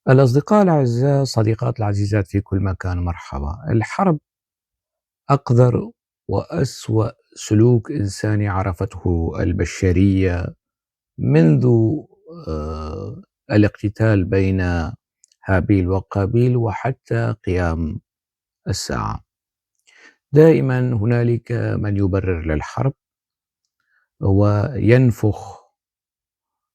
الأصدقاء الأعزاء، صديقات العزيزات في كل مكان، مرحبا. الحرب أقذر وأسوأ سلوك إنساني عرفته البشرية منذ الاقتتال بين هابيل وقابيل وحتى قيام الساعة. دائما هنالك من يبرر للحرب وينفخ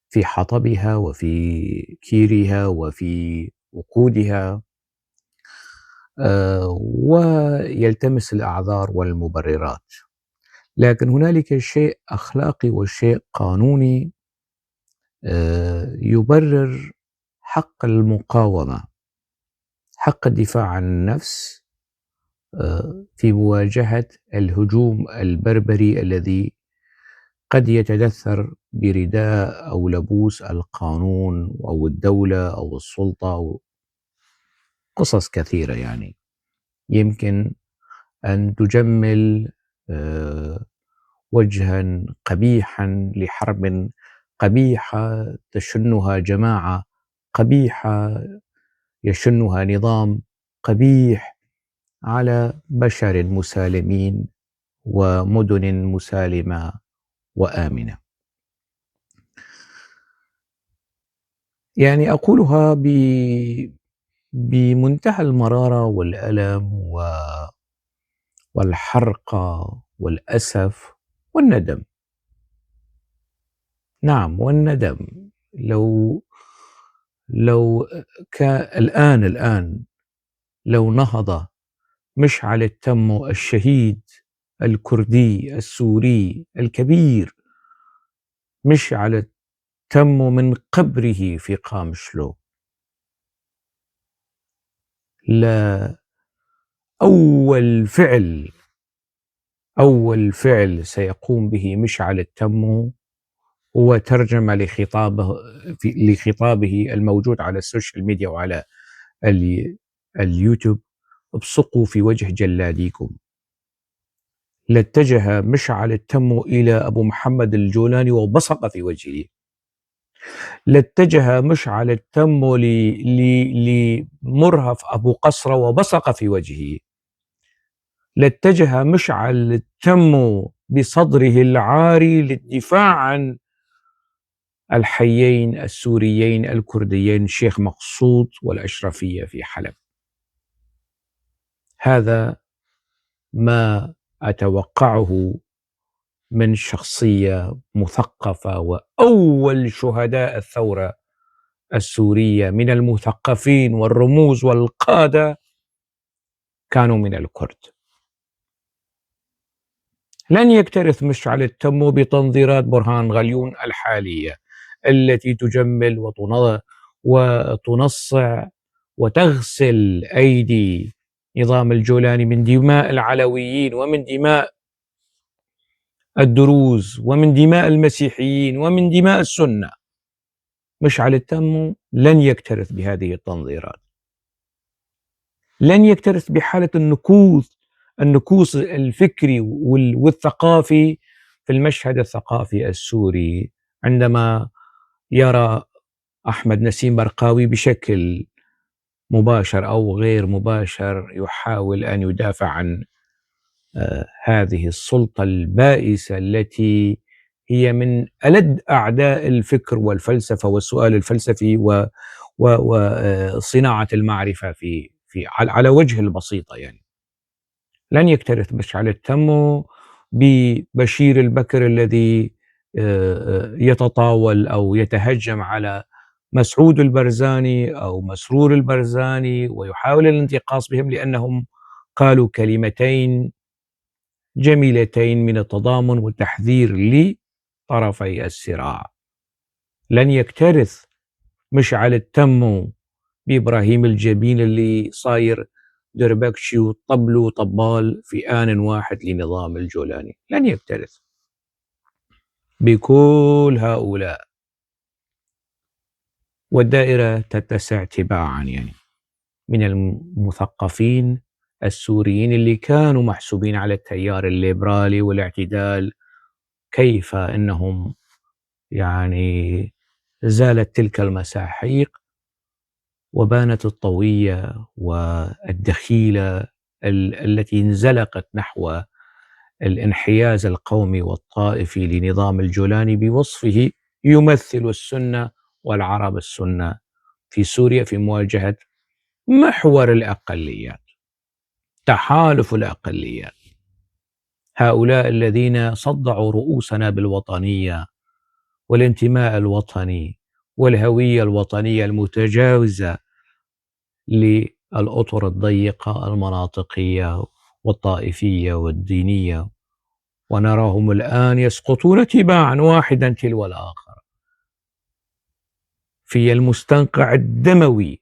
في حطبها وفي كيرها وفي وقودها، ويلتمس الأعذار والمبررات. لكن هنالك شيء أخلاقي وشيء قانوني يبرر حق المقاومة، حق الدفاع عن النفس في مواجهة الهجوم البربري الذي قد يتدثر برداء أو لبوس القانون أو الدولة أو السلطة أو قصص كثيرة. يعني يمكن أن تجمل وجها قبيحا لحرب قبيحة تشنها جماعة قبيحة يشنها نظام قبيح على بشر مسالمين ومدن مسالمة وآمنة. يعني أقولها بمنتهى المرارة والألم والحرقة والأسف والندم. نعم، والندم. لو كان الآن لو نهض مشعل التمو الشهيد الكردي السوري الكبير، مشعل التمو من قبره في قامشلو، لا أول فعل سيقوم به مشعل التمو هو ترجمة لخطابه الموجود على السوشيال ميديا وعلى اليوتيوب: ابصقوا في وجه جلاديكم. لاتجه مشعل التمو إلى أبو محمد الجولاني وبصق في وجهه. لاتجه مشعل التمو لمرهف أبو قصرة وبصق في وجهه. لاتجه مشعل التمو بصدره العاري للدفاع عن الحيين السوريين الكرديين الشيخ مقصود والأشرفية في حلب. هذا ما أتوقعه من شخصية مثقفة، وأول شهداء الثورة السورية من المثقفين والرموز والقادة كانوا من الكرد. لن يكترث مشعل التمو بتنظيرات برهان غليون الحالية التي تجمل وتنصع وتغسل أيدي نظام الجولاني من دماء العلويين ومن دماء الدروز ومن دماء المسيحيين ومن دماء السنة. مشعل التمو لن يكترث بهذه التنظيرات، لن يكترث بحالة النكوص الفكري والثقافي في المشهد الثقافي السوري، عندما يرى أحمد نسيم برقاوي بشكل مباشر أو غير مباشر يحاول أن يدافع عن هذه السلطة البائسة التي هي من ألد أعداء الفكر والفلسفة والسؤال الفلسفي وصناعة المعرفة على وجه البسيطة. يعني لن يكترث مشعل التمو ببشير البكر الذي يتطاول أو يتهجم على مسعود البرزاني أو مسرور البرزاني ويحاول الانتقاص بهم لأنهم قالوا كلمتين جميلتين من التضامن والتحذير لطرفي الصراع. لن يكترث مشعل التمو بإبراهيم الجبين اللي صاير دربكشي وطبل وطبال في آن واحد لنظام الجولاني. لن يكترث بكل هؤلاء، والدائرة تتسع تباعا. يعني من المثقفين السوريين اللي كانوا محسوبين على التيار الليبرالي والاعتدال، كيف أنهم يعني زالت تلك المساحيق وبانت الطوية والدخيلة التي انزلقت نحو الانحياز القومي والطائفي لنظام الجولاني بوصفه يمثل السنة والعرب السنة في سوريا في مواجهة محور الأقليات، تحالف الأقليات، هؤلاء الذين صدعوا رؤوسنا بالوطنية والانتماء الوطني والهوية الوطنية المتجاوزة للأطر الضيقة المناطقية والطائفية والدينية، ونراهم الآن يسقطون تباعا واحدا تلو الآخر في المستنقع الدموي،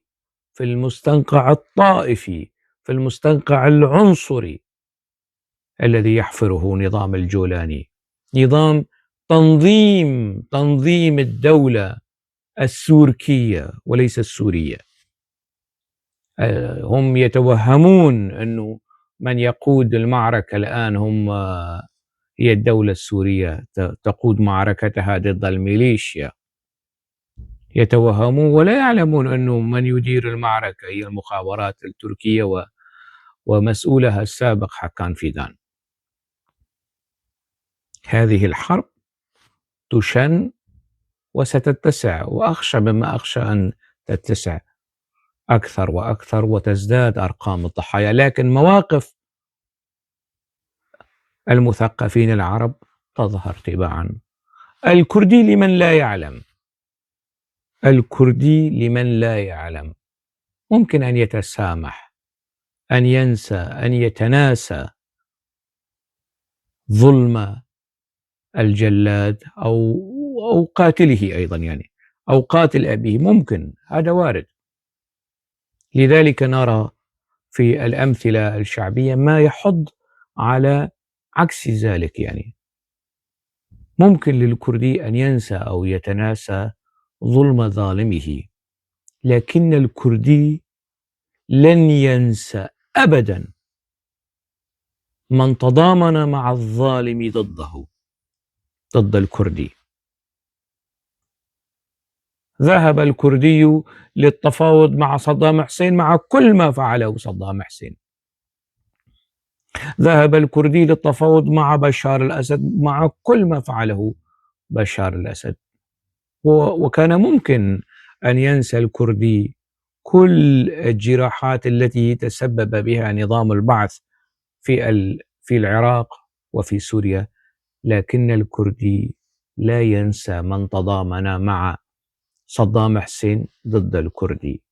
في المستنقع الطائفي، في المستنقع العنصري الذي يحفره نظام الجولاني، نظام تنظيم الدولة السوركية وليس السورية. هم يتوهمون أنه من يقود المعركة الآن هي الدولة السورية تقود معركتها ضد الميليشيا، يتوهمون ولا يعلمون أنه من يدير المعركة هي المخابرات التركية ومسؤولها السابق حكان فيدان. هذه الحرب تشن وستتسع، وأخشى مما أخشى أن تتسع أكثر وأكثر وتزداد أرقام الضحايا. لكن مواقف المثقفين العرب تظهر تباعا. الكردي لمن لا يعلم، الكردي لمن لا يعلم ممكن أن يتسامح، أن ينسى، أن يتناسى ظلم الجلاد أو قاتله أيضا، يعني أو قاتل أبيه، ممكن، هذا وارد. لذلك نرى في الأمثلة الشعبية ما يحض على عكس ذلك، يعني ممكن للكردي أن ينسى أو يتناسى ظلم ظالمه، لكن الكردي لن ينسى أبدا من تضامن مع الظالم ضد الكردي. ذهب الكردي للتفاوض مع صدام حسين مع كل ما فعله صدام حسين، ذهب الكردي للتفاوض مع بشار الأسد مع كل ما فعله بشار الأسد، وكان ممكن أن ينسى الكردي كل الجراحات التي تسبب بها نظام البعث في العراق وفي سوريا، لكن الكردي لا ينسى من تضامن مع صدام حسين ضد الكردي،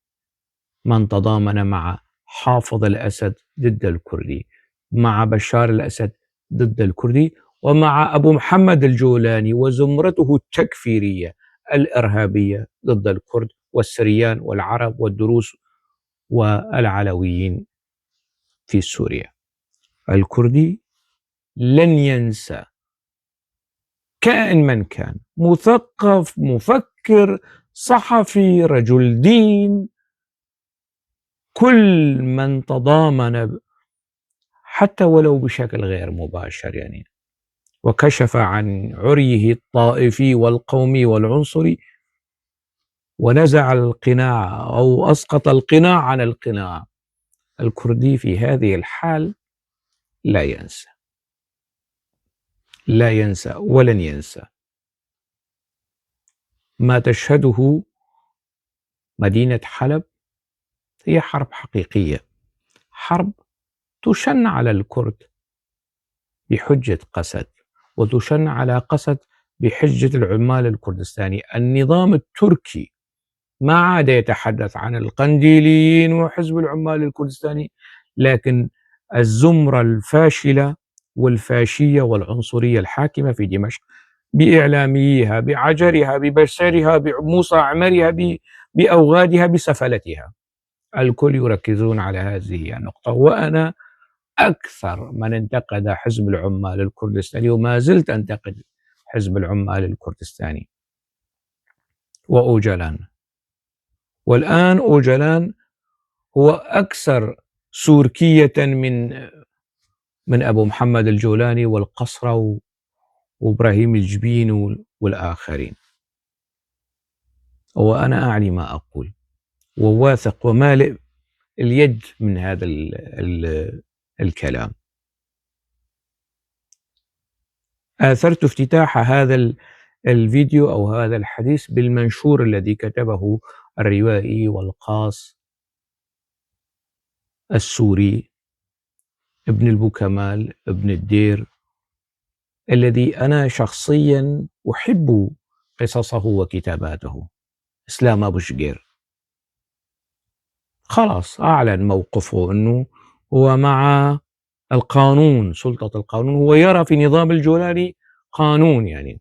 من تضامن مع حافظ الأسد ضد الكردي، مع بشار الأسد ضد الكردي، ومع أبو محمد الجولاني وزمرته التكفيرية الإرهابية ضد الكرد والسريان والعرب والدروز والعلويين في سوريا. الكردي لن ينسى كائن من كان، مثقف، مفكر، صحفي، رجل دين، كل من تضامن حتى ولو بشكل غير مباشر، يعني وكشف عن عريه الطائفي والقومي والعنصري ونزع القناع أو أسقط القناع عن القناع. الكردي في هذه الحال لا ينسى، لا ينسى ولن ينسى. ما تشهده مدينة حلب هي حرب حقيقية، حرب تشن على الكرد بحجة قسد، وتشن على قسد بحجة العمال الكردستاني. النظام التركي ما عاد يتحدث عن القنديليين وحزب العمال الكردستاني، لكن الزمرة الفاشلة والفاشية والعنصرية الحاكمة في دمشق بإعلاميها، بعجرها، ببشرها، بموسى عمرها، بأوغادها، بسفلتها، الكل يركزون على هذه النقطة. وأنا أكثر من انتقد حزب العمال الكردستاني، وما زلت أنتقد حزب العمال الكردستاني وأوجلان، والآن أوجلان هو أكثر سوركية من أبو محمد الجولاني والقصرة وإبراهيم الجبين والآخرين. وأنا أعني ما أقول. وواثق ومالئ اليد من هذا الكلام. آثرت افتتاح هذا الفيديو أو هذا الحديث بالمنشور الذي كتبه الروائي والقاص السوري ابن البوكمال ابن الدير، الذي أنا شخصيا أحب قصصه وكتاباته، إسلام أبو شقير. خلاص أعلن موقفه أنه هو مع القانون، سلطة القانون. هو يرى في نظام الجولاني قانون، يعني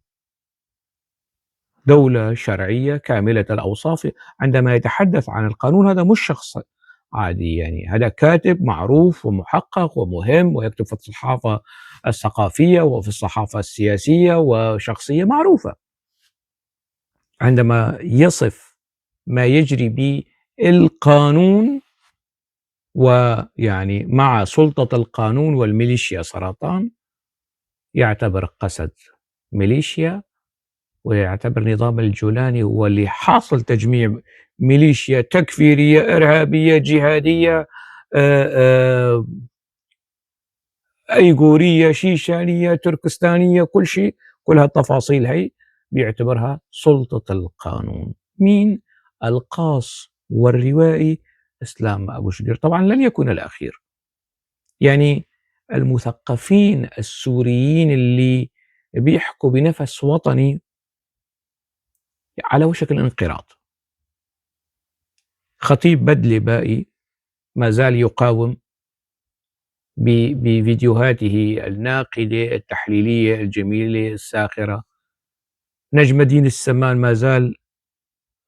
دولة شرعية كاملة الأوصاف. عندما يتحدث عن القانون هذا مش شخص عادي، يعني هذا كاتب معروف ومحقق ومهم ويكتب في الصحافة الثقافية وفي الصحافة السياسية وشخصية معروفة. عندما يصف ما يجري بالقانون ويعني مع سلطة القانون والميليشيا سرطان، يعتبر قسد ميليشيا، ويعتبر نظام الجولاني هو اللي حاصل تجميع ميليشيا تكفيرية إرهابية جهادية أيغورية شيشانية تركستانية، كل شيء، كل هالتفاصيل هي بيعتبرها سلطة القانون. مين؟ القاص والروائي إسلام أبو شقير. طبعا لن يكون الأخير، يعني المثقفين السوريين اللي بيحكوا بنفس وطني على وشك الانقراض. خطيب بدلبائي ما زال يقاوم بفيديوهاته الناقدة التحليلية الجميلة الساخرة. نجم الدين السمان ما زال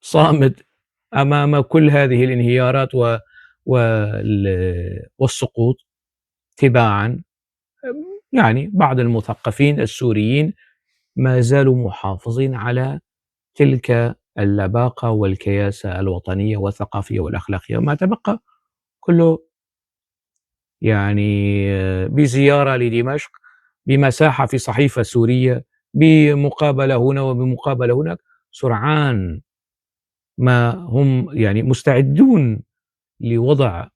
صامد أمام كل هذه الانهيارات والسقوط تباعا. يعني بعض المثقفين السوريين ما زالوا محافظين على تلك اللباقة والكياسة الوطنية والثقافية والأخلاقية، وما تبقى كله يعني بزيارة لدمشق، بمساحة في صحيفة سورية، بمقابلة هنا وبمقابلة هناك، سرعان ما هم يعني مستعدون لوضع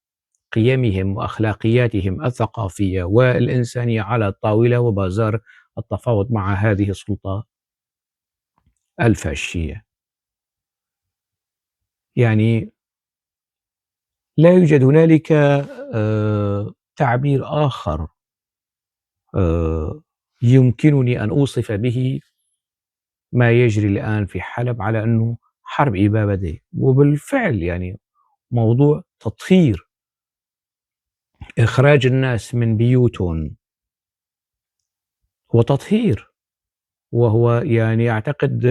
قيمهم وأخلاقياتهم الثقافية والإنسانية على الطاولة وبازار التفاوض مع هذه السلطة الفاشية. يعني لا يوجد هنالك تعبير آخر يمكنني أن أوصف به ما يجري الآن في حلب على أنه حرب إبادة. وبالفعل يعني موضوع تطهير، إخراج الناس من بيوتهم هو تطهير، وهو يعني أعتقد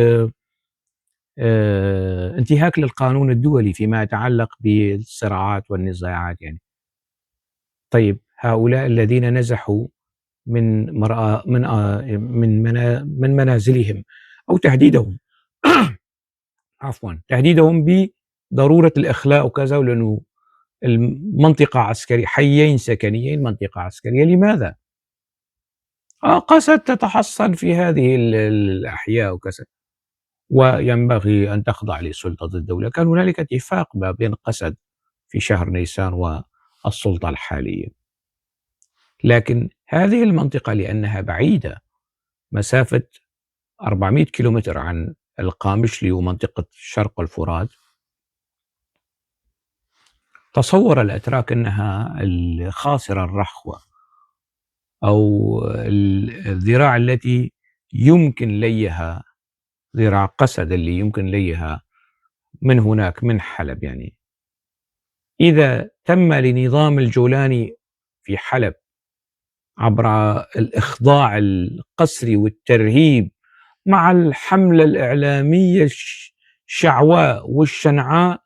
انتهاك للقانون الدولي فيما يتعلق بالصراعات والنزاعات. يعني طيب هؤلاء الذين نزحوا من مرأة من منازلهم أو تهديدهم عفوا تهديدهم بضرورة الإخلاء وكذا، لأنه المنطقة عسكرية، حيين سكنيين منطقة عسكرية. لماذا؟ قسد تتحصن في هذه الأحياء وكذا، وينبغي أن تخضع لسلطة الدولة. كان هنالك اتفاق ما بين قسد في شهر نيسان والسلطة الحالية، لكن هذه المنطقة لأنها بعيدة مسافة 400 كيلومتر عن القامشلي ومنطقة شرق الفرات، تصور الأتراك أنها الخاصرة الرخوة أو الذراع التي يمكن ليها، ذراع قسد اللي يمكن ليها من هناك من حلب. يعني إذا تم لنظام الجولاني في حلب عبر الإخضاع القسري والترهيب مع الحملة الإعلامية الشعواء والشنعاء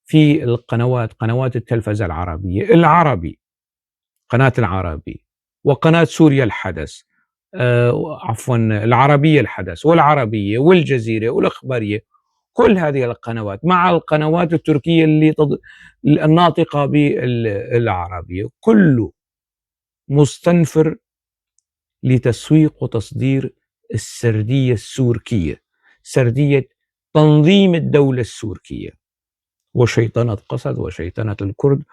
في القنوات، قنوات التلفزة العربية، العربي، قناة العربي وقناة سوريا الحدث، عفوا العربية الحدث والعربية والجزيرة والإخبارية، كل هذه القنوات مع القنوات التركية اللي الناطقة بالعربية، كله مستنفر لتسويق وتصدير السردية السوركية، سردية تنظيم الدولة السوركية. وشيطنة قسد وشيطنة الكرد،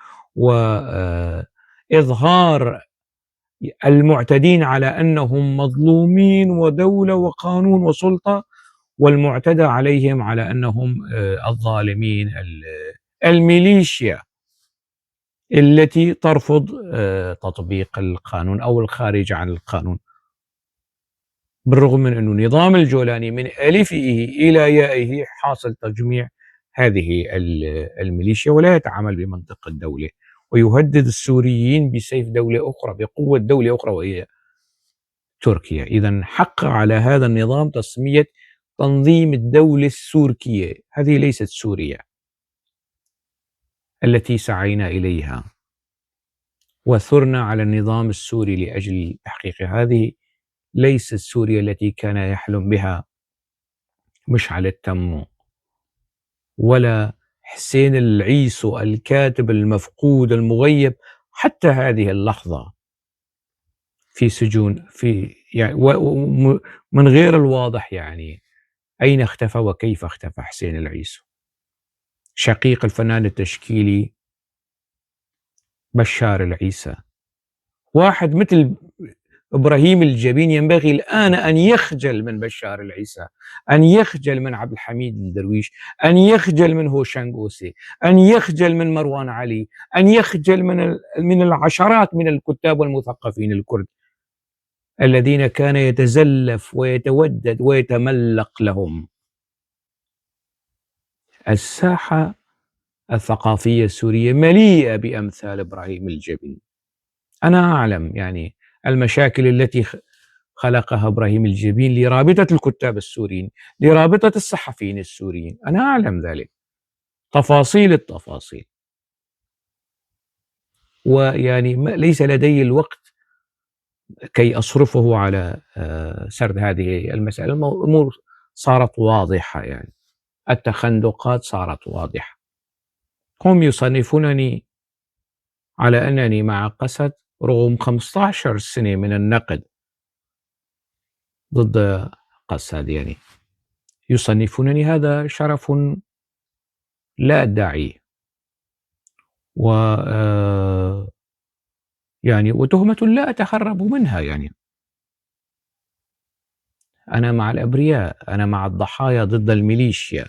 وإظهار المعتدين على أنهم مظلومين ودولة وقانون وسلطة، والمعتدى عليهم على أنهم الظالمين، الميليشيا التي ترفض تطبيق القانون أو الخارج عن القانون. بالرغم من أن نظام الجولاني من ألفه إلى يائه حاصل تجميع هذه الميليشيا، ولا يتعامل بمنطق الدولة، ويهدد السوريين بسيف دولة أخرى، بقوة دولة أخرى، وهي تركيا. إذن حق على هذا النظام تسمية تنظيم الدولة السوركية. هذه ليست سوريا التي سعينا إليها وثرنا على النظام السوري لأجل تحقيق هذه. ليست سوريا التي كان يحلم بها مشعل التمو ولا حسين العيسو الكاتب المفقود المغيب حتى هذه اللحظة في سجون، في يعني من غير الواضح يعني أين اختفى وكيف اختفى حسين العيسو، شقيق الفنان التشكيلي بشار العيسى. واحد مثل إبراهيم الجبين ينبغي الآن أن يخجل من بشار العيسى، أن يخجل من عبد الحميد الدرويش، أن يخجل من هوشانغ أوسي، أن يخجل من مروان علي، أن يخجل من العشرات من الكتاب والمثقفين الكرد الذين كان يتزلف ويتودد ويتملق لهم. الساحة الثقافية السورية مليئة بأمثال إبراهيم الجبين. أنا أعلم يعني المشاكل التي خلقها إبراهيم الجبين لرابطة الكتاب السوريين، لرابطة الصحفيين السوريين، أنا أعلم ذلك تفاصيل التفاصيل. ويعني ليس لدي الوقت كي أصرفه على سرد هذه المسألة. الأمور صارت واضحة، يعني التخندقات صارت واضحة. هم يصنفونني على أنني مع قسد رغم 15 سنة من النقد ضد قسد، يعني يصنفونني هذا شرف لا أدعيه، و يعني وتهمة لا أتهرب منها. يعني أنا مع الأبرياء، أنا مع الضحايا ضد الميليشيا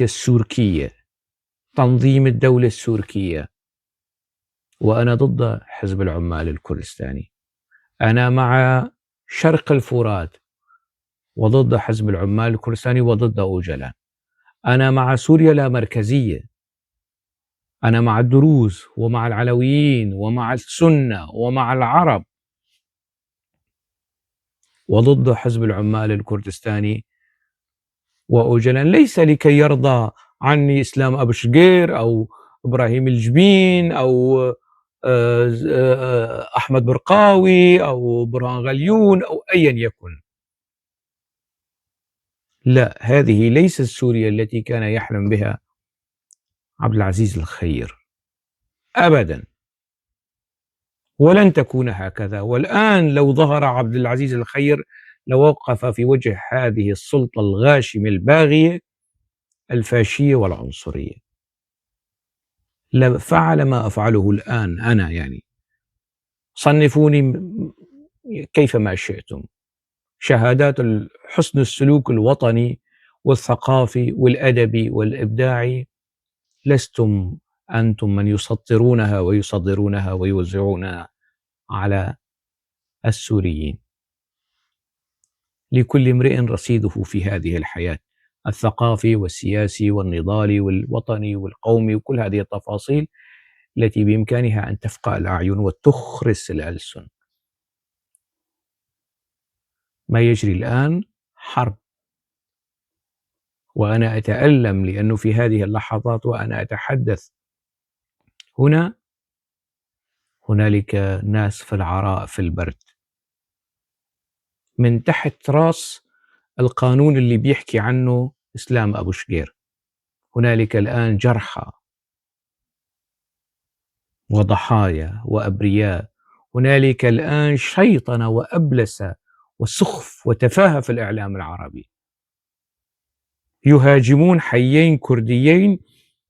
السوركية، تنظيم الدولة السوركية، وأنا ضد حزب العمال الكردستاني. أنا مع شرق الفرات وضد حزب العمال الكردستاني وضد أوجلان. أنا مع سوريا لا مركزية، أنا مع الدروز ومع العلويين ومع السنة ومع العرب، وضد حزب العمال الكردستاني وأوجلان، ليس لكي يرضى عني إسلام أبو شقير أو إبراهيم الجبين أو أحمد برقاوي أو برهان غليون أو أيا يكن. لا، هذه ليست سوريا التي كان يحلم بها عبد العزيز الخير أبدا، ولن تكون هكذا. والآن لو ظهر عبد العزيز الخير لوقف في وجه هذه السلطة الغاشمة الباغية الفاشية والعنصرية، لفعل ما أفعله الآن أنا. يعني صنفوني كيفما شئتم، شهادات حسن السلوك الوطني والثقافي والأدبي والإبداعي لستم أنتم من يسطرونها ويصدرونها ويوزعونها على السوريين. لكل امرئ رصيده في هذه الحياة، الثقافي والسياسي والنضالي والوطني والقومي، وكل هذه التفاصيل التي بإمكانها أن تفقع الأعين وتخرس الألسن. ما يجري الآن حرب، وأنا أتألم لأنه في هذه اللحظات وأنا أتحدث هنالك ناس في العراء في البرد من تحت راس القانون اللي بيحكي عنه إسلام أبو شقير. هنالك الآن جرحى وضحايا وأبرياء، هنالك الآن شيطنة وأبلسة وسخف وتفاهة في الإعلام العربي. يهاجمون حيين كرديين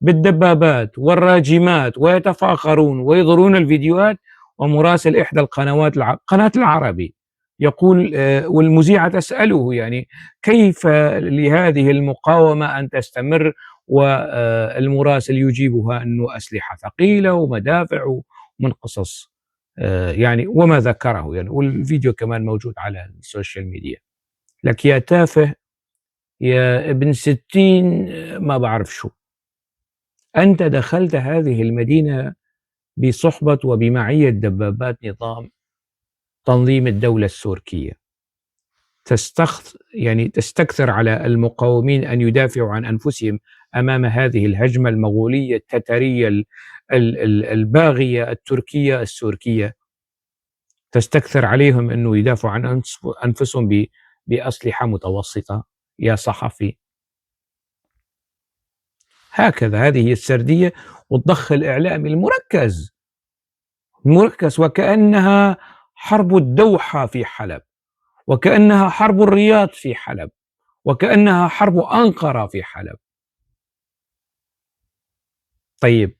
بالدبابات والراجمات ويتفاخرون ويظهرون الفيديوهات. ومراسل إحدى القنوات قناة العربي يقول والمذيعة تسأله يعني كيف لهذه المقاومة أن تستمر، والمراسل يجيبها أنه أسلحة ثقيلة ومدافع ومن قصص يعني وما ذكره يعني، والفيديو كمان موجود على السوشيال ميديا. لك يا تافه يا ابن 60 ما بعرف شو، أنت دخلت هذه المدينة بصحبة وبمعية دبابات نظام تنظيم الدولة السوركية، يعني تستكثر على المقاومين أن يدافعوا عن أنفسهم أمام هذه الهجمة المغولية التتارية الباغية التركية السوركية، تستكثر عليهم أنه يدافعوا عن أنفسهم بأسلحة متوسطة يا صحفي. هكذا هذه هي السردية والضخ الإعلامي المركز وكأنها حرب الدوحة في حلب، وكأنها حرب الرياض في حلب، وكأنها حرب أنقرة في حلب. طيب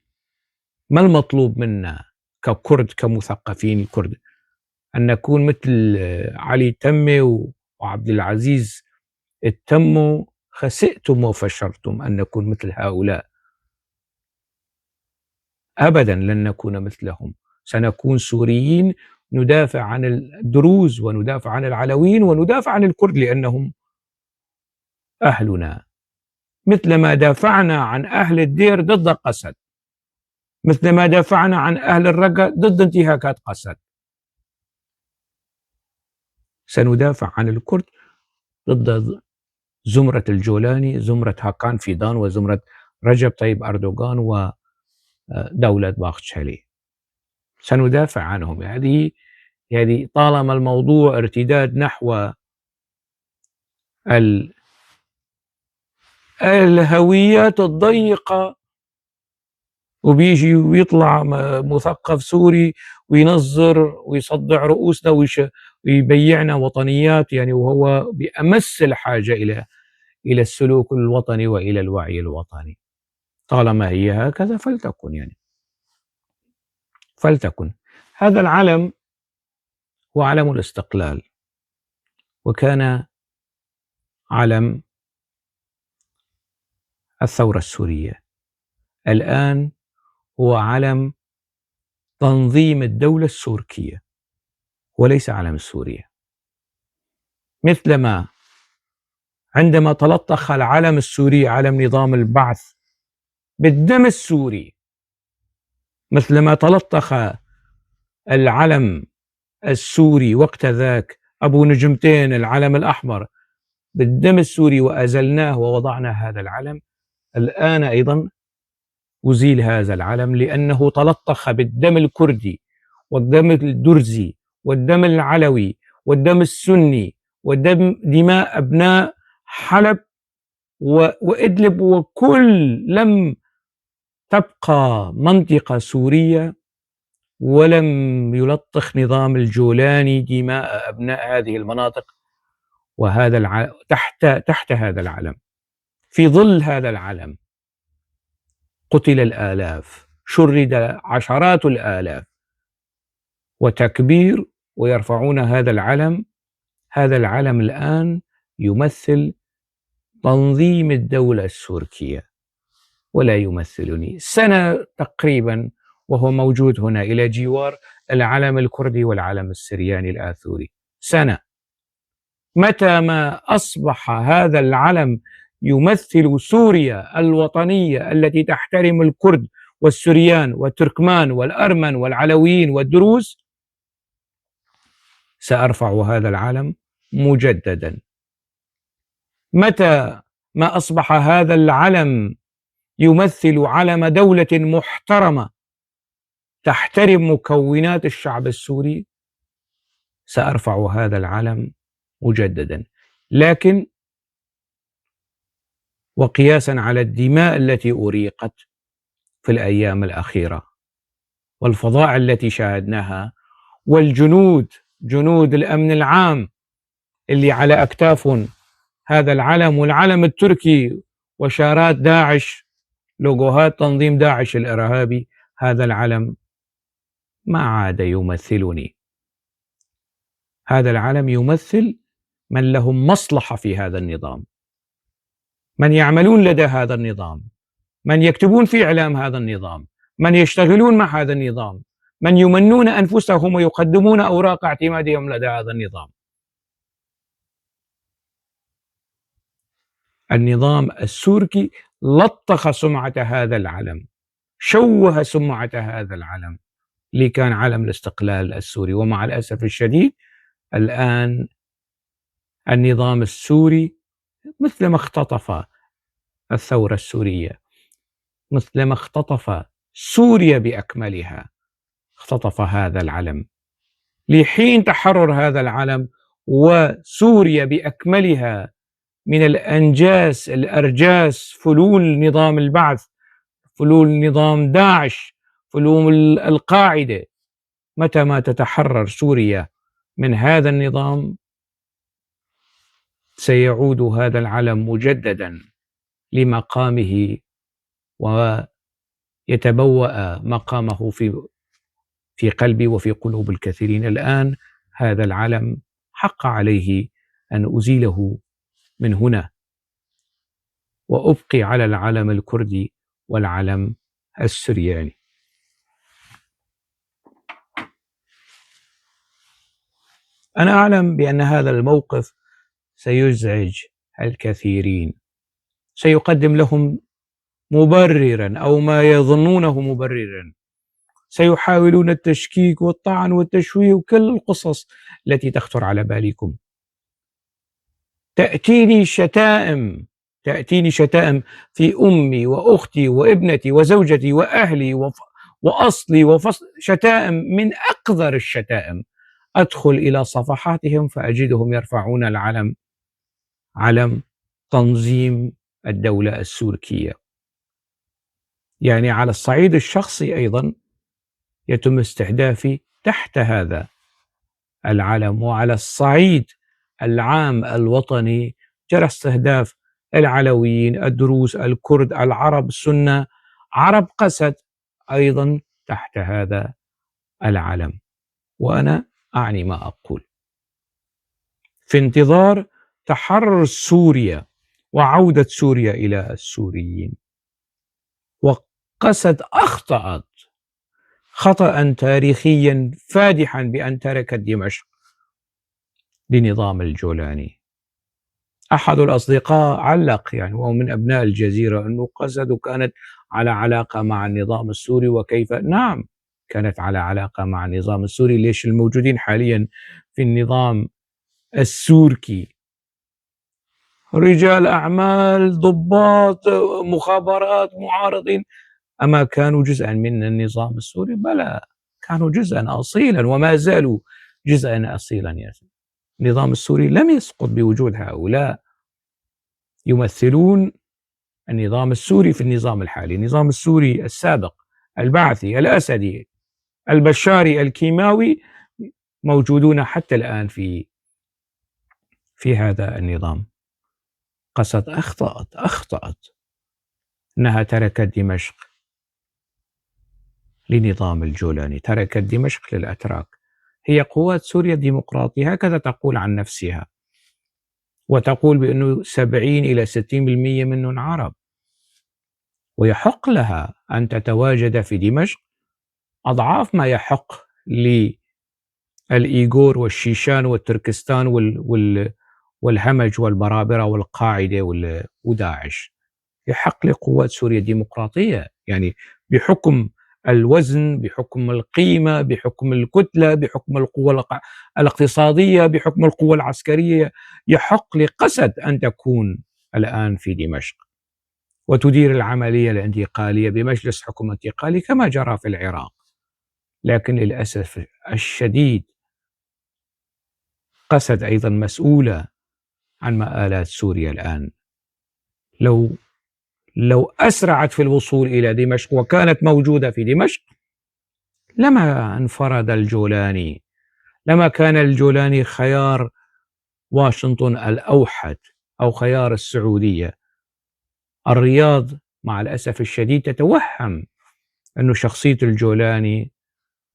ما المطلوب منا ككرد كمثقفين الكرد؟ أن نكون مثل علي تمة وعبد العزيز التمو؟ خسئتم وفشرتم أن نكون مثل هؤلاء، أبدا لن نكون مثلهم. سنكون سوريين ندافع عن الدروز وندافع عن العلويين وندافع عن الكرد لأنهم أهلنا، مثل ما دافعنا عن أهل الدير ضد قسد، مثل ما دافعنا عن أهل الرقة ضد انتهاكات قسد، سندافع عن الكرد ضد زمرة الجولاني، زمرة هاكان فيدان، وزمرة رجب طيب أردوغان ودولة باختشالي، سندافع عنهم. هذه طالما الموضوع ارتداد نحو الهويات الضيقة، وبيجي ويطلع مثقف سوري وينظر ويصدع رؤوسنا ويبيعنا وطنيات يعني، وهو بأمس الحاجة إلى السلوك الوطني وإلى الوعي الوطني. طالما هي هكذا فلتكن يعني، فلتكن. هذا العلم هو علم الاستقلال، وكان علم الثورة السورية، الآن هو علم تنظيم الدولة السوركية وليس علم سوريا. مثلما عندما تلطخ العلم السوري علم نظام البعث بالدم السوري، مثلما تلطخ العلم السوري وقت ذاك أبو نجمتين العلم الأحمر بالدم السوري وأزلناه ووضعنا هذا العلم، الآن أيضا أزيل هذا العلم لأنه تلطخ بالدم الكردي والدم الدرزي والدم العلوي والدم السني ودماء أبناء حلب وإدلب، وكل لم تبقى منطقة سورية ولم يلطخ نظام الجولاني دماء أبناء هذه المناطق. وهذا تحت هذا العلم، في ظل هذا العلم قتل الآلاف، شرد عشرات الآلاف، وتكبير ويرفعون هذا العلم. هذا العلم الآن يمثل تنظيم الدولة السوركية ولا يمثلني. سنة تقريبا وهو موجود هنا إلى جوار العلم الكردي والعلم السرياني الآثوري، سنة. متى ما أصبح هذا العلم يمثل سوريا الوطنية التي تحترم الكرد والسريان والتركمان والأرمن والعلويين والدروز، سأرفع هذا العلم مجددا. متى ما أصبح هذا العلم يمثل علم دولة محترمة تحترم مكونات الشعب السوري، سأرفع هذا العلم مجددا. لكن وقياسا على الدماء التي أريقت في الأيام الأخيرة والفظائع التي شاهدناها، والجنود جنود الأمن العام اللي على أكتافهم هذا العلم والعلم التركي وشارات داعش، لوجوهات تنظيم داعش الإرهابي، هذا العلم ما عاد يمثلني. هذا العلم يمثل من لهم مصلحة في هذا النظام، من يعملون لدى هذا النظام، من يكتبون في إعلام هذا النظام، من يشتغلون مع هذا النظام، من يمنون أنفسهم ويقدمون أوراق اعتمادهم لدى هذا النظام. النظام السوري لطخ سمعة هذا العلم، شوه سمعة هذا العلم اللي كان علم الاستقلال السوري. ومع الأسف الشديد الآن النظام السوري مثلما اختطف الثورة السورية، مثلما اختطف سوريا بأكملها، اختطف هذا العلم. لحين تحرر هذا العلم وسوريا بأكملها من الأرجاس، فلول نظام البعث، فلول نظام داعش، فلول القاعدة، متى ما تتحرر سوريا من هذا النظام سيعود هذا العلم مجددا لمقامه ويتبوأ مقامه في قلبي وفي قلوب الكثيرين. الآن هذا العلم حق عليه أن أزيله من هنا وأبقي على العلم الكردي والعلم السرياني. أنا أعلم بأن هذا الموقف سيزعج الكثيرين، سيقدم لهم مبررا أو ما يظنونه مبررا، سيحاولون التشكيك والطعن والتشويه وكل القصص التي تخطر على بالكم. تأتيني شتائم في أمي وأختي وابنتي وزوجتي وأهلي وأصلي وفصل، شتائم من أقذر الشتائم. أدخل إلى صفحاتهم فأجدهم يرفعون العلم، علم تنظيم الدولة السورية. يعني على الصعيد الشخصي أيضا يتم استهدافي تحت هذا العلم، وعلى الصعيد العام الوطني جرى استهداف العلويين، الدروز، الكرد، العرب، السنة، عرب قسد أيضا تحت هذا العلم. وأنا أعني ما أقول. في انتظار تحرر سوريا وعودة سوريا إلى السوريين. وقسد أخطأت خطأ تاريخيا فادحا بأن تركت دمشق لنظام الجولاني. أحد الأصدقاء علق، يعني وهو من أبناء الجزيرة، أنه قسد كانت على علاقة مع النظام السوري وكيف. نعم كانت على علاقة مع النظام السوري. ليش الموجودين حاليا في النظام السوري رجال أعمال، ضباط، مخابرات، معارضين، أما كانوا جزءا من النظام السوري؟ بلى، كانوا جزءا أصيلا وما زالوا جزءا أصيلا. يا سيدي النظام السوري لم يسقط بوجود هؤلاء، يمثلون النظام السوري في النظام الحالي. النظام السوري السابق البعثي الأسدي البشاري الكيماوي موجودون حتى الآن في هذا النظام. قسد أخطأت أنها تركت دمشق لنظام الجولاني، تركت دمشق للأتراك. هي قوات سوريا الديمقراطية هكذا تقول عن نفسها، وتقول بأنه 70 إلى 60% منهم عرب، ويحق لها أن تتواجد في دمشق أضعاف ما يحق للإيغور والشيشان والتركستان والهمج والبرابرة والقاعدة وداعش. يحق لقوات سوريا الديمقراطية، يعني بحكم الوزن، بحكم القيمة، بحكم الكتلة، بحكم القوة الاقتصادية، بحكم القوة العسكرية، يحق لقسد أن تكون الآن في دمشق وتدير العملية الانتقالية بمجلس حكم انتقالي كما جرى في العراق. لكن للأسف الشديد قسد أيضا مسؤولة عن مآلات سوريا الآن. لو أسرعت في الوصول إلى دمشق وكانت موجودة في دمشق لما انفرد الجولاني، لما كان الجولاني خيار واشنطن الأوحد أو خيار السعودية. الرياض مع الأسف الشديد تتوهم أن شخصية الجولاني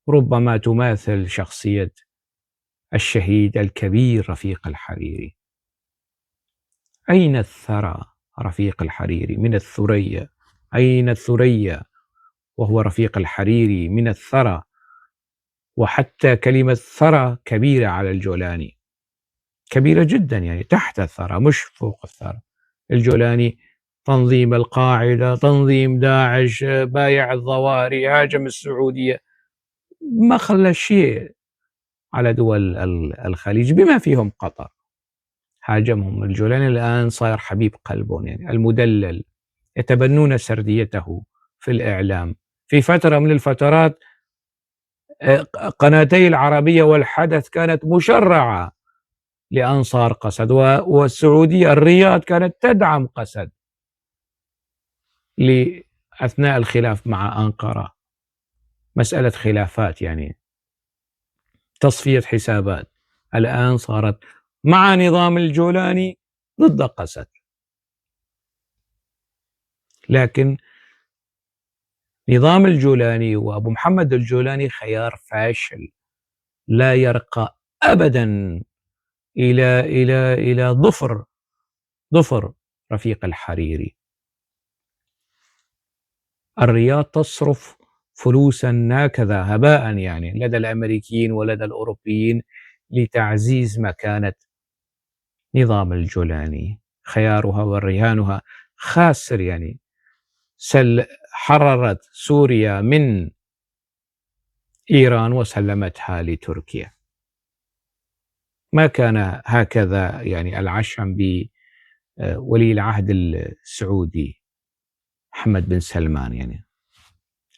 ربما تماثل شخصية الشهيد الكبير رفيق الحريري. أين الثرى رفيق الحريري من الثريا؟ أين الثريا وهو رفيق الحريري من الثرى؟ وحتى كلمة ثرى كبيرة على الجولاني، كبيرة جدا، يعني تحت الثرى مش فوق الثرى. الجولاني تنظيم القاعدة، تنظيم داعش، بايع الظواهري، هاجم السعودية، ما خلى شيء على دول الخليج بما فيهم قطر، هاجمهم. الجولاني الآن صار حبيب قلبهم، يعني المدلل، يتبنون سرديته في الإعلام. في فترة من الفترات قناتي العربية والحدث كانت مشرعة لأنصار قسد، والسعودية الرياض كانت تدعم قسد أثناء الخلاف مع أنقرة، مسألة خلافات، يعني تصفية حسابات. الآن صارت مع نظام الجولاني ضد قسد. لكن نظام الجولاني وأبو محمد الجولاني خيار فاشل، لا يرقى أبدا إلى ظفر رفيق الحريري. الرياض تصرف فلوسا هكذا هباء، يعني لدى الأمريكيين ولدى الأوروبيين، لتعزيز مكانة نظام الجولاني. خيارها ورهانها خاسر، يعني حررت سوريا من إيران وسلمتها لتركيا. ما كان هكذا يعني العشم بولي العهد السعودي محمد بن سلمان، يعني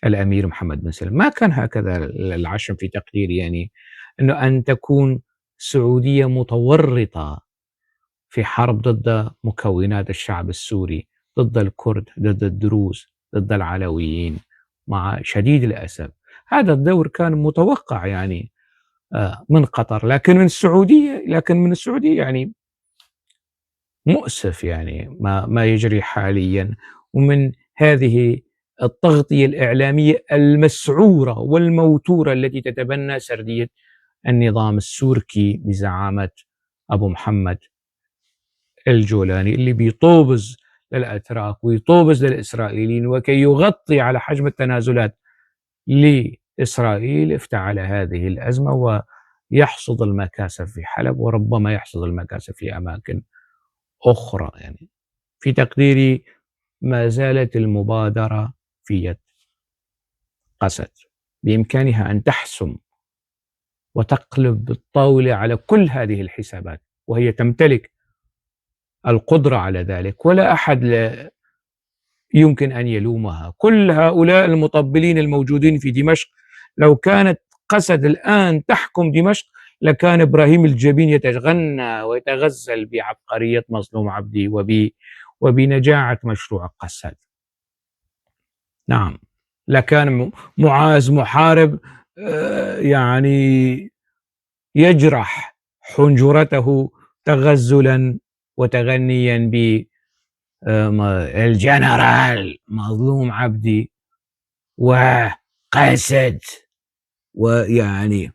الأمير محمد بن سلمان، ما كان هكذا العشم في تقديري، يعني أنه أن تكون السعودية متورطة في حرب ضد مكونات الشعب السوري، ضد الكرد، ضد الدروز، ضد العلويين. مع شديد الأسف هذا الدور كان متوقع، يعني من قطر، لكن من السعودية يعني مؤسف، يعني ما يجري حاليا. ومن هذه التغطية الإعلامية المسعورة والموتورة التي تتبنى سردية النظام السوركي بزعامة أبو محمد الجولاني، اللي بيطوبز للأتراك ويطوبز للإسرائيليين، وكي يغطي على حجم التنازلات لإسرائيل افتعل هذه الأزمة ويحصد المكاسب في حلب، وربما يحصد المكاسب في أماكن أخرى. يعني في تقديري ما زالت المبادرة في يد قسد، بإمكانها أن تحسم وتقلب الطاولة على كل هذه الحسابات، وهي تمتلك القدرة على ذلك، ولا أحد يمكن أن يلومها. كل هؤلاء المطبلين الموجودين في دمشق، لو كانت قسد الآن تحكم دمشق لكان إبراهيم الجبين يتغنى ويتغزل بعبقرية مظلوم عبدي وبنجاعة مشروع قسد. نعم، لكان معاذ محارب يعني يجرح حنجرته تغزلا وتغنيا بالجنرال مظلوم عبدي وقسد، ويعني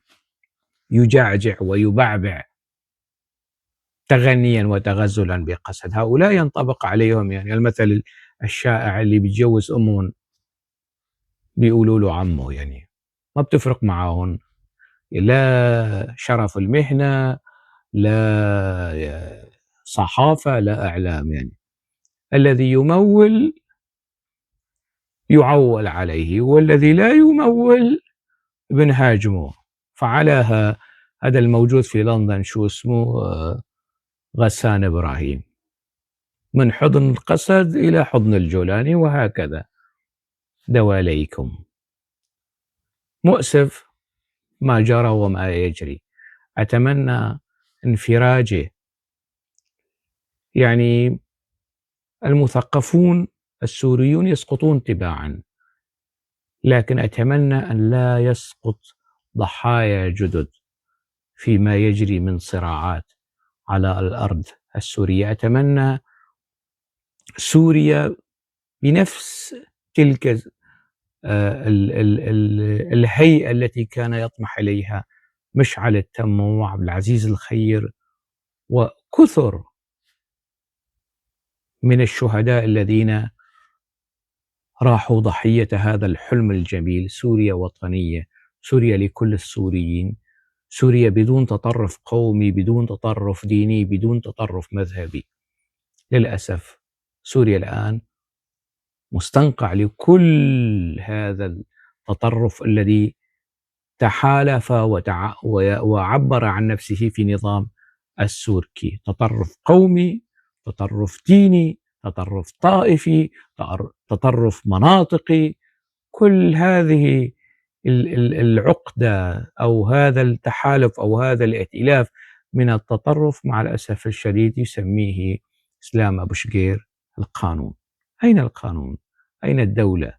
يجعجع ويبعبع تغنيا وتغزلا بقسد. هؤلاء ينطبق عليهم يعني المثل الشائع اللي بيتجوز أمهم بيقولوا له عمه، يعني ما بتفرق معاهم لا شرف المهنة، لا صحافة، لا إعلام. يعني الذي يمول يعول عليه، والذي لا يمول بنهاجمه. فعلى هذا الموجود في لندن شو اسمه غسان إبراهيم، من حضن القسد إلى حضن الجولاني، وهكذا دواليكم. مؤسف ما جرى وما يجري. أتمنى انفراجه. يعني المثقفون السوريون يسقطون تباعا، لكن أتمنى أن لا يسقط ضحايا جدد فيما يجري من صراعات على الأرض السورية. أتمنى سوريا بنفس تلك الهيئة التي كان يطمح إليها مشعل التمم وعبد العزيز الخير وكثر من الشهداء الذين راحوا ضحية هذا الحلم الجميل. سوريا وطنية، سوريا لكل السوريين، سوريا بدون تطرف قومي، بدون تطرف ديني، بدون تطرف مذهبي. للأسف سوريا الآن مستنقع لكل هذا التطرف الذي تحالف وعبر عن نفسه في نظام السوركي. تطرف قومي، تطرف ديني، تطرف طائفي، تطرف مناطقي. كل هذه العقدة أو هذا التحالف أو هذا الائتلاف من التطرف مع الأسف الشديد يسميه إسلام أبو شقير القانون. أين القانون؟ أين الدولة؟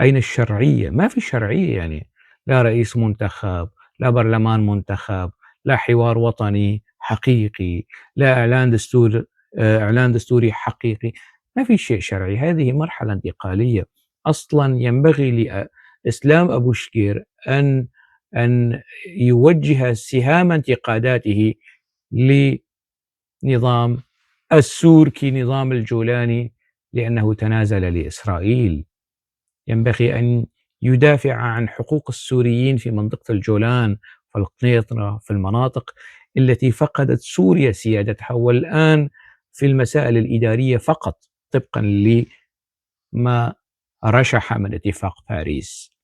أين الشرعية؟ ما في شرعية، يعني لا رئيس منتخب، لا برلمان منتخب، لا حوار وطني حقيقي، لا إعلان دستوري حقيقي. ما في شيء شرعي. هذه مرحلة انتقالية. أصلا ينبغي لإسلام أبو شقير أن يوجه سهام انتقاداته لنظام السوركي، نظام الجولاني، لأنه تنازل لإسرائيل. ينبغي أن يدافع عن حقوق السوريين في منطقة الجولان، في القنيطرة، في المناطق التي فقدت سوريا سيادتها، والآن في المسائل الإدارية فقط طبقا لما رشح من اتفاق باريس.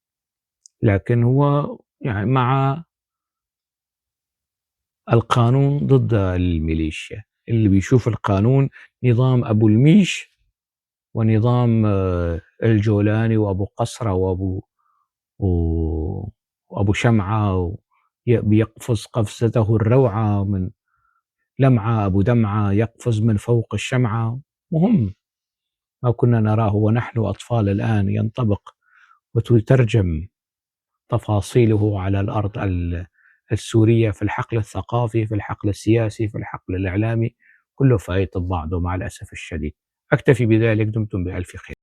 لكن هو يعني مع القانون ضد الميليشيا، اللي بيشوف القانون نظام أبو الميش ونظام الجولاني وأبو قصرة وأبو شمعة، بيقفز قفزته الروعة من لمعة. أبو دمعة يقفز من فوق الشمعة. مهم ما كنا نراه ونحن أطفال الآن ينطبق وتترجم تفاصيله على الأرض السورية، في الحقل الثقافي، في الحقل السياسي، في الحقل الإعلامي، كله فايت ببعضه مع الأسف الشديد. أكتفي بذلك. دمتم بألف خير.